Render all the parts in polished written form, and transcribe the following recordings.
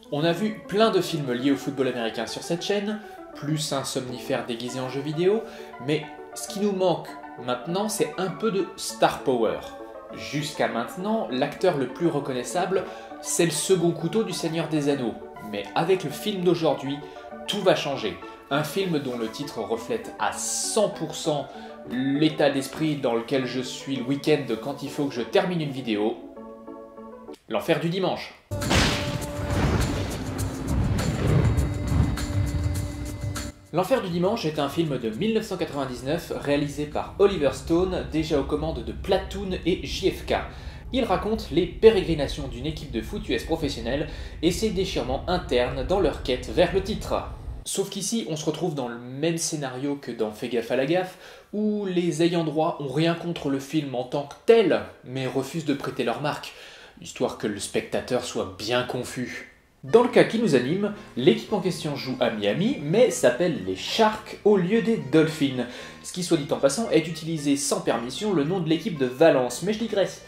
On a vu plein de films liés au football américain sur cette chaîne, plus un somnifère déguisé en jeu vidéo, mais ce qui nous manque maintenant, c'est un peu de star power. Jusqu'à maintenant, l'acteur le plus reconnaissable, c'est le second couteau du Seigneur des Anneaux. Mais avec le film d'aujourd'hui, tout va changer. Un film dont le titre reflète à 100% l'état d'esprit dans lequel je suis le week-end quand il faut que je termine une vidéo. L'Enfer du dimanche. L'Enfer du dimanche est un film de 1999 réalisé par Oliver Stone, déjà aux commandes de Platoon et JFK. Il raconte les pérégrinations d'une équipe de foot US professionnelle et ses déchirements internes dans leur quête vers le titre. Sauf qu'ici, on se retrouve dans le même scénario que dans Fais gaffe à la gaffe, où les ayants droit ont rien contre le film en tant que tel, mais refusent de prêter leur marque, histoire que le spectateur soit bien confus. Dans le cas qui nous anime, l'équipe en question joue à Miami, mais s'appelle les Sharks au lieu des Dolphins, ce qui, soit dit en passant, est utilisé sans permission le nom de l'équipe de Valence, mais je digresse.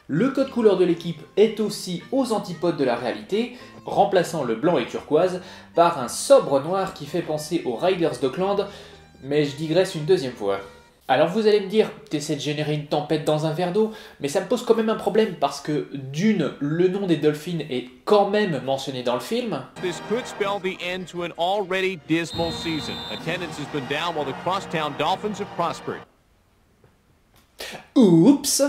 Le code couleur de l'équipe est aussi aux antipodes de la réalité, remplaçant le blanc et turquoise par un sobre noir qui fait penser aux Riders d'Oakland, mais je digresse une deuxième fois. Alors vous allez me dire, t'essaies de générer une tempête dans un verre d'eau, mais ça me pose quand même un problème parce que d'une, le nom des Dolphins est quand même mentionné dans le film. This could spell the end to an already dismal season. Attendance has been down while the crosstown Dolphins have prospered. Oups!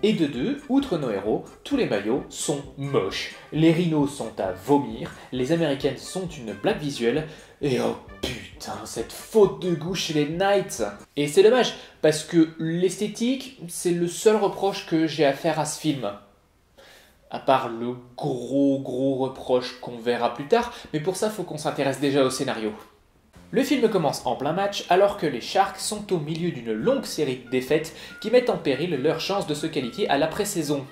Et de deux, outre nos héros, tous les maillots sont moches. Les rhinos sont à vomir, les américaines sont une blague visuelle, et oh putain, cette faute de goût chez les Knights! Et c'est dommage, parce que l'esthétique, c'est le seul reproche que j'ai à faire à ce film. À part le gros reproche qu'on verra plus tard, mais pour ça, faut qu'on s'intéresse déjà au scénario. Le film commence en plein match alors que les Sharks sont au milieu d'une longue série de défaites qui mettent en péril leur chance de se qualifier à l'après-saison.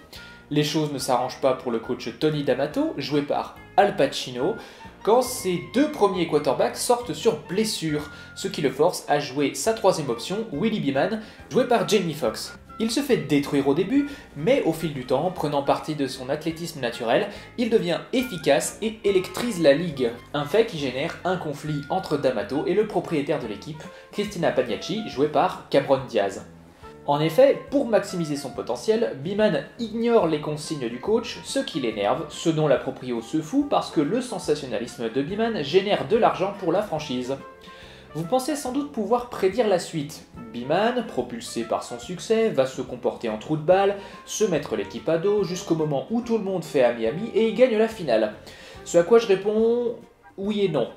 Les choses ne s'arrangent pas pour le coach Tony D'Amato, joué par Al Pacino, quand ses deux premiers quarterbacks sortent sur blessure, ce qui le force à jouer sa troisième option, Willie Beeman, joué par Jamie Foxx. Il se fait détruire au début, mais au fil du temps, prenant parti de son athlétisme naturel, il devient efficace et électrise la ligue. Un fait qui génère un conflit entre D'Amato et le propriétaire de l'équipe, Christina Pagnacci, jouée par Cameron Diaz. En effet, pour maximiser son potentiel, Beeman ignore les consignes du coach, ce qui l'énerve, ce dont la proprio se fout parce que le sensationnalisme de Beeman génère de l'argent pour la franchise. Vous pensez sans doute pouvoir prédire la suite. Beeman, propulsé par son succès, va se comporter en trou de balle, se mettre l'équipe à dos jusqu'au moment où tout le monde fait à Miami et il gagne la finale. Ce à quoi je réponds oui et non.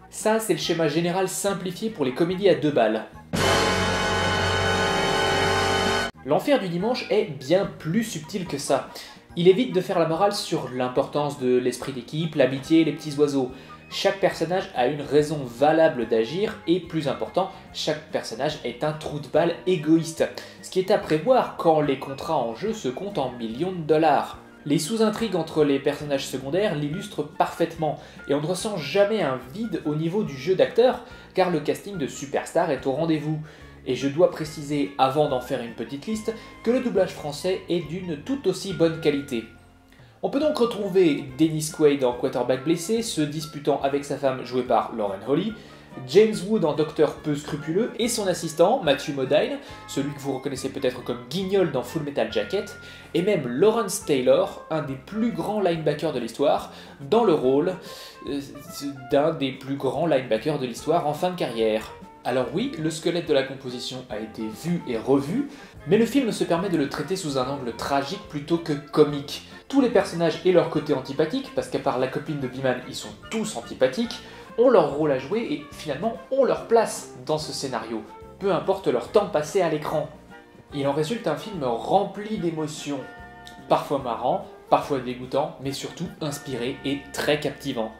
Ça, c'est le schéma général simplifié pour les comédies à deux balles. L'Enfer du dimanche est bien plus subtil que ça. Il évite de faire la morale sur l'importance de l'esprit d'équipe, l'amitié et les petits oiseaux. Chaque personnage a une raison valable d'agir et, plus important, chaque personnage est un trou de balle égoïste, ce qui est à prévoir quand les contrats en jeu se comptent en millions de dollars. Les sous-intrigues entre les personnages secondaires l'illustrent parfaitement, et on ne ressent jamais un vide au niveau du jeu d'acteur, car le casting de superstars est au rendez-vous. Et je dois préciser, avant d'en faire une petite liste, que le doublage français est d'une tout aussi bonne qualité. On peut donc retrouver Dennis Quaid en quarterback blessé, se disputant avec sa femme jouée par Lauren Holly, James Wood en docteur peu scrupuleux et son assistant Matthew Modine, celui que vous reconnaissez peut-être comme Guignol dans Full Metal Jacket, et même Lawrence Taylor, un des plus grands linebackers de l'histoire, dans le rôle d'un des plus grands linebackers de l'histoire en fin de carrière. Alors oui, le squelette de la composition a été vu et revu, mais le film se permet de le traiter sous un angle tragique plutôt que comique. Tous les personnages et leur côté antipathique, parce qu'à part la copine de Beeman, ils sont tous antipathiques, ont leur rôle à jouer et finalement ont leur place dans ce scénario, peu importe leur temps passé à l'écran. Il en résulte un film rempli d'émotions, parfois marrant, parfois dégoûtant, mais surtout inspiré et très captivant.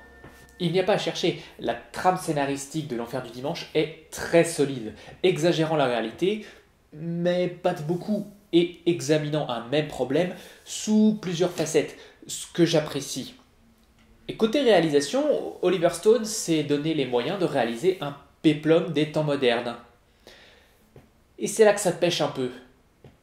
Il n'y a pas à chercher, la trame scénaristique de l'Enfer du dimanche est très solide, exagérant la réalité, mais pas de beaucoup, et examinant un même problème sous plusieurs facettes, ce que j'apprécie. Et côté réalisation, Oliver Stone s'est donné les moyens de réaliser un péplum des temps modernes. Et c'est là que ça pêche un peu.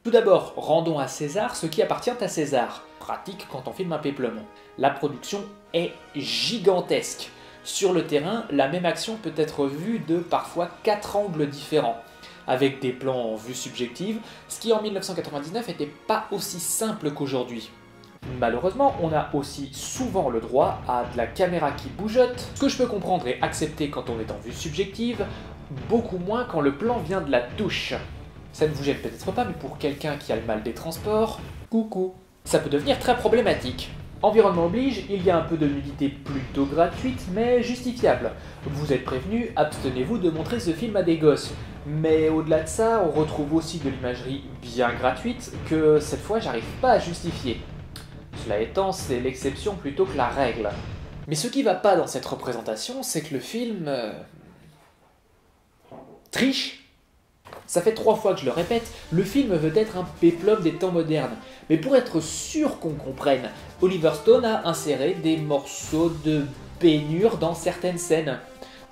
Tout d'abord, rendons à César ce qui appartient à César. Pratique quand on filme un péplum. La production est gigantesque. Sur le terrain, la même action peut être vue de parfois 4 angles différents, avec des plans en vue subjective, ce qui en 1999 n'était pas aussi simple qu'aujourd'hui. Malheureusement, on a aussi souvent le droit à de la caméra qui bougeotte, ce que je peux comprendre et accepter quand on est en vue subjective, beaucoup moins quand le plan vient de la touche. Ça ne vous gêne peut-être pas, mais pour quelqu'un qui a le mal des transports, coucou. Ça peut devenir très problématique. Environnement oblige, il y a un peu de nudité plutôt gratuite, mais justifiable. Vous êtes prévenus, abstenez-vous de montrer ce film à des gosses. Mais au-delà de ça, on retrouve aussi de l'imagerie bien gratuite que cette fois j'arrive pas à justifier. Cela étant, c'est l'exception plutôt que la règle. Mais ce qui va pas dans cette représentation, c'est que le film... triche. Ça fait 3 fois que je le répète, le film veut être un péplum des temps modernes. Mais pour être sûr qu'on comprenne, Oliver Stone a inséré des morceaux de baignure dans certaines scènes.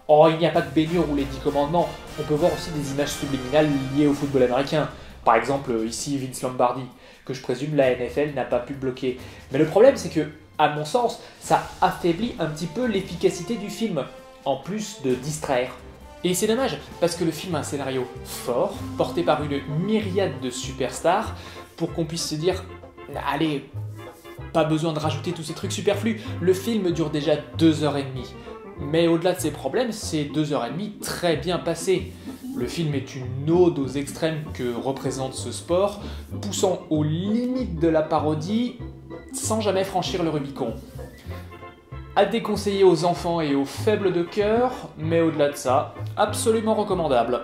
Oh, il n'y a pas que baignure ou les 10 commandements, on peut voir aussi des images subliminales liées au football américain. Par exemple, ici Vince Lombardi, que je présume la NFL n'a pas pu bloquer. Mais le problème c'est que, à mon sens, ça affaiblit un petit peu l'efficacité du film, en plus de distraire. Et c'est dommage, parce que le film a un scénario fort, porté par une myriade de superstars, pour qu'on puisse se dire « Allez, pas besoin de rajouter tous ces trucs superflus, le film dure déjà 2h30 ». Mais au-delà de ces problèmes, c'est 2h30 très bien passées. Le film est une ode aux extrêmes que représente ce sport, poussant aux limites de la parodie, sans jamais franchir le Rubicon. À déconseiller aux enfants et aux faibles de cœur, mais au-delà de ça, absolument recommandable.